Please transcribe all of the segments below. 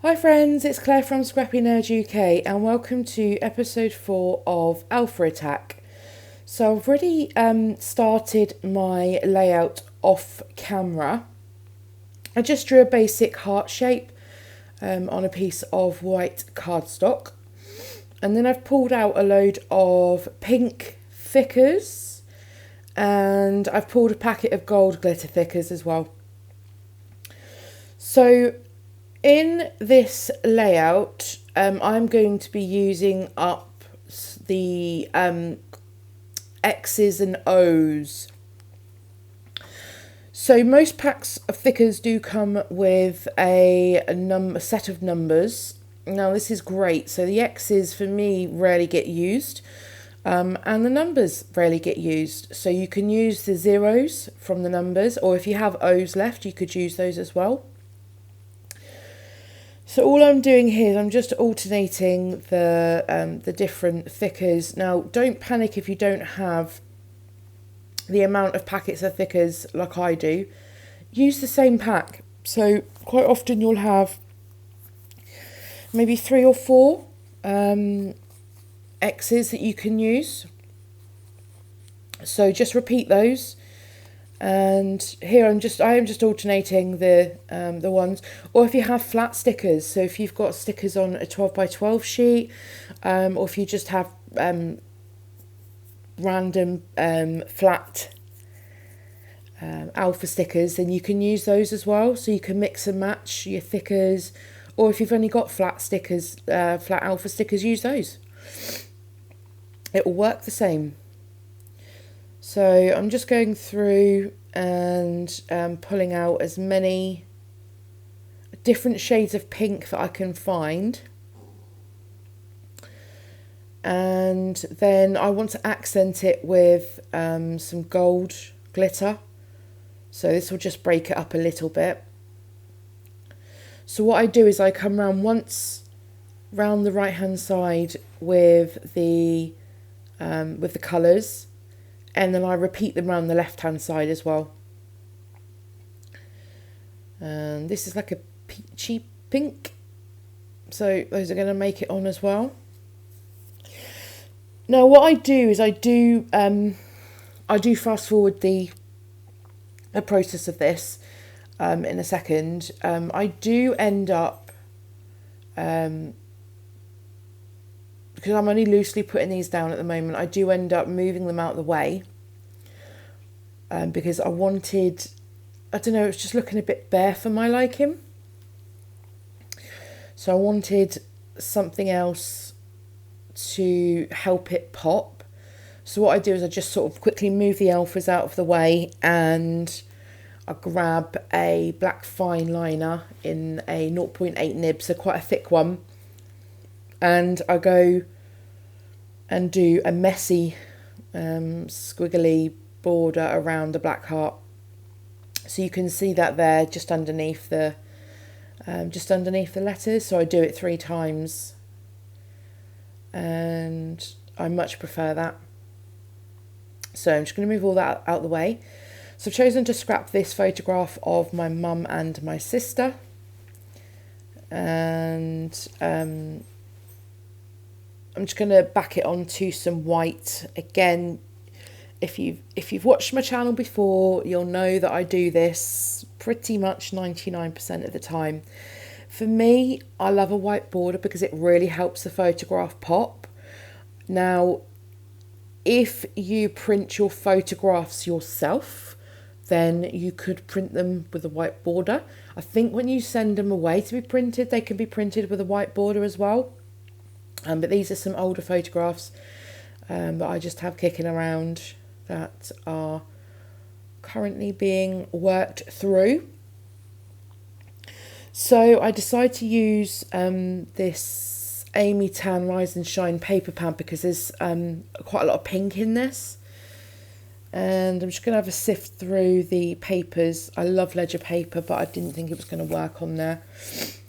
Hi friends, it's Claire from ScrappyNerdUK and welcome to episode 4 of Alpha Attack. So I've already started my layout off camera. I just drew a basic heart shape on a piece of white cardstock, and then I've pulled out a load of pink thickers and I've pulled a packet of gold glitter thickers as well. So in this layout, I'm going to be using up the X's and O's. So most packs of thickers do come with a set of numbers. Now this is great. So the X's for me rarely get used, and the numbers rarely get used. So you can use the zeros from the numbers, or if you have O's left, you could use those as well. So all I'm doing here is I'm just alternating the different thickers. Now, don't panic if you don't have the amount of packets of thickers like I do. Use the same pack. So quite often you'll have maybe 3 or 4 X's that you can use. So just repeat those. And here I am just alternating the ones, or if you have flat stickers, so if you've got stickers on a 12 by 12 sheet, or if you just have random flat alpha stickers, then you can use those as well. So you can mix and match your thickers, or if you've only got flat stickers, flat alpha stickers, use those. It will work the same. So I'm just going through and pulling out as many different shades of pink that I can find. And then I want to accent it with some gold glitter. So this will just break it up a little bit. So what I do is I come round once round the right hand side with the colours. And then I repeat them around the left-hand side as well. And this is like a peachy pink. So those are going to make it on as well. Now what I do is I do fast forward the process of this in a second. I do end up, because I'm only loosely putting these down at the moment, I do end up moving them out of the way, because I wanted, I don't know, it's just looking a bit bare for my liking. So I wanted something else to help it pop. So what I do is I just sort of quickly move the alphas out of the way, and I grab a black Fineliner in a 0.8 nib, so quite a thick one, and I go and do a messy squiggly border around the black heart. So you can see that there just underneath the letters. So I do it 3 times, and I much prefer that. So I'm just going to move all that out of the way. So I've chosen to scrap this photograph of my mum and my sister, and I'm just going to back it onto some white. Again, if you've watched my channel before, you'll know that I do this pretty much 99% of the time. For me, I love a white border because it really helps the photograph pop. Now, if you print your photographs yourself, then you could print them with a white border. I think when you send them away to be printed, they can be printed with a white border as well. But these are some older photographs that I just have kicking around that are currently being worked through. So I decided to use this Amy Tan Rise and Shine paper pad because there's quite a lot of pink in this. And I'm just going to have a sift through the papers. I love ledger paper, but I didn't think it was going to work on there.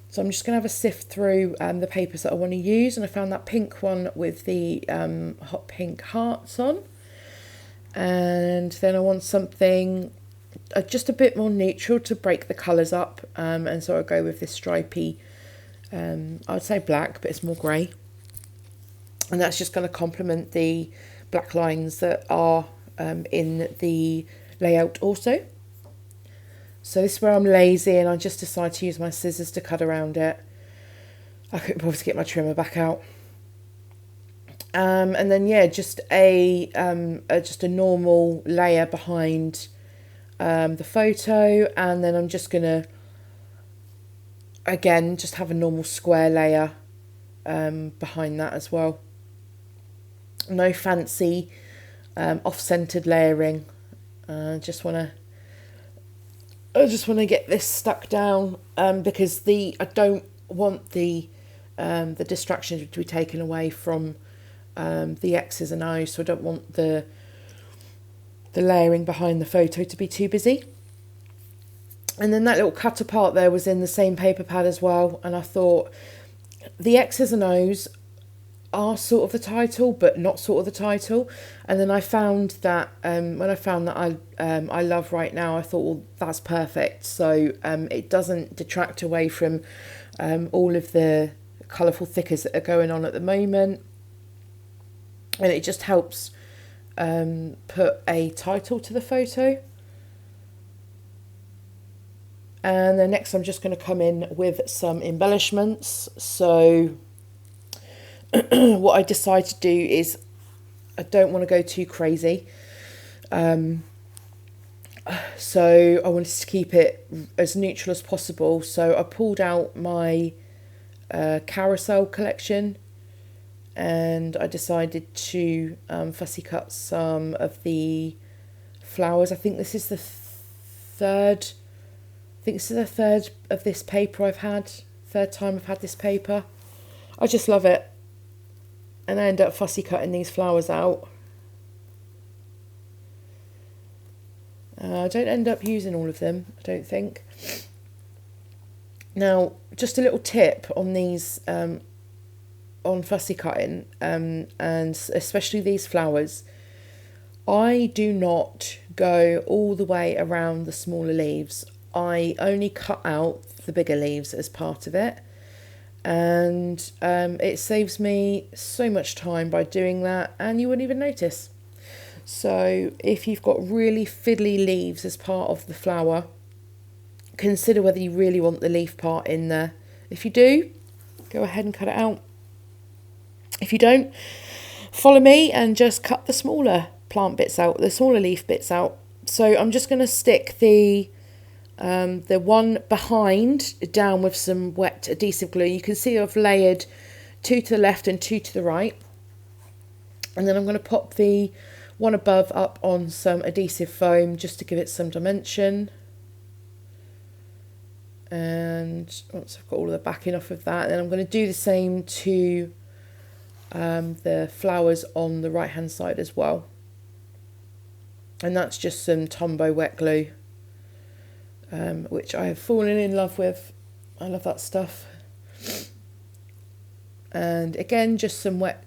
So I'm just going to have a sift through the papers that I want to use. And I found that pink one with the hot pink hearts on. And then I want something just a bit more neutral to break the colours up. And so I'll go with this stripy I would say black, but it's more grey. And that's just going to complement the black lines that are in the layout also. So this is where I'm lazy and I just decide to use my scissors to cut around it. I could probably get my trimmer back out. And then yeah, just a normal layer behind the photo, and then I'm just gonna again just have a normal square layer behind that as well. No fancy off-centered layering. I just wanna get this stuck down because I don't want the distractions to be taken away from the X's and O's, so I don't want the layering behind the photo to be too busy. And then that little cutter part there was in the same paper pad as well, and I thought the X's and O's are sort of the title but not sort of the title. And then I found that when I found that I love right now, I thought, well, that's perfect, so it doesn't detract away from all of the colourful thickers that are going on at the moment. And it just helps put a title to the photo. And then next I'm just going to come in with some embellishments. So what I decided to do is I don't want to go too crazy. So I wanted to keep it as neutral as possible. So I pulled out my carousel collection, and I decided to fussy cut some of the flowers. I think this is the third of this paper I've had. Third time I've had this paper. I just love it. And I end up fussy cutting these flowers out. I don't end up using all of them, I don't think. Now, just a little tip on these on fussy cutting, and especially these flowers. I do not go all the way around the smaller leaves. I only cut out the bigger leaves as part of it, and it saves me so much time by doing that, and you wouldn't even notice. So if you've got really fiddly leaves as part of the flower, consider whether you really want the leaf part in there. If you do, go ahead and cut it out. If you don't, follow me and just cut the smaller plant bits out, the smaller leaf bits out. So I'm just going to stick the one behind down with some wet adhesive glue. You can see I've layered 2 to the left and 2 to the right. And then I'm going to pop the one above up on some adhesive foam just to give it some dimension. And once I've got all of the backing off of that, then I'm going to do the same to the flowers on the right hand side as well. And that's just some Tombow wet glue, which I have fallen in love with. I love that stuff. And again, just some wet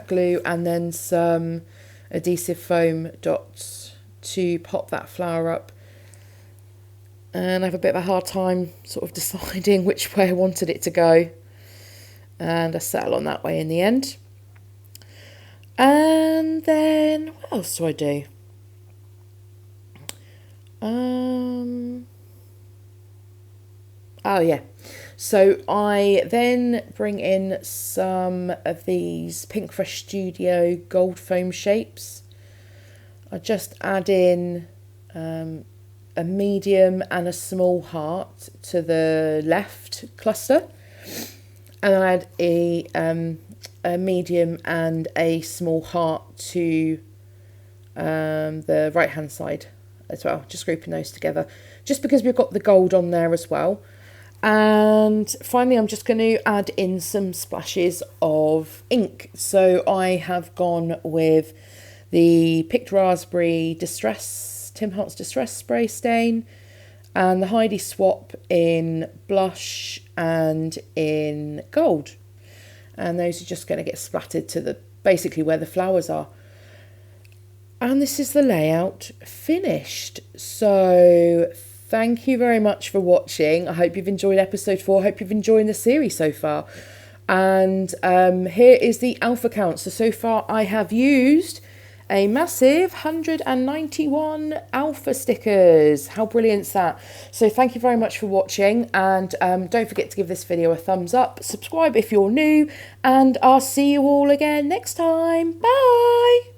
glue and then some adhesive foam dots to pop that flower up. And I have a bit of a hard time sort of deciding which way I wanted it to go, and I settle on that way in the end. And then what else do I do? Oh yeah, so I then bring in some of these Pink Fresh Studio gold foam shapes. I just add in a medium and a small heart to the left cluster, and I add a medium and a small heart to the right hand side as well, just grouping those together just because we've got the gold on there as well. And finally I'm just going to add in some splashes of ink. So I have gone with the Picked Raspberry Tim Hart's Distress Spray Stain and the Heidi Swap in blush and in gold. And those are just going to get splattered to basically where the flowers are. And this is the layout finished. So Thank you very much for watching. I hope you've enjoyed episode 4. I hope you've enjoyed the series so far. And here is the alpha count. So far I have used a massive 191 alpha stickers. How brilliant is that? So thank you very much for watching, and don't forget to give this video a thumbs up, subscribe if you're new, and I'll see you all again next time. Bye!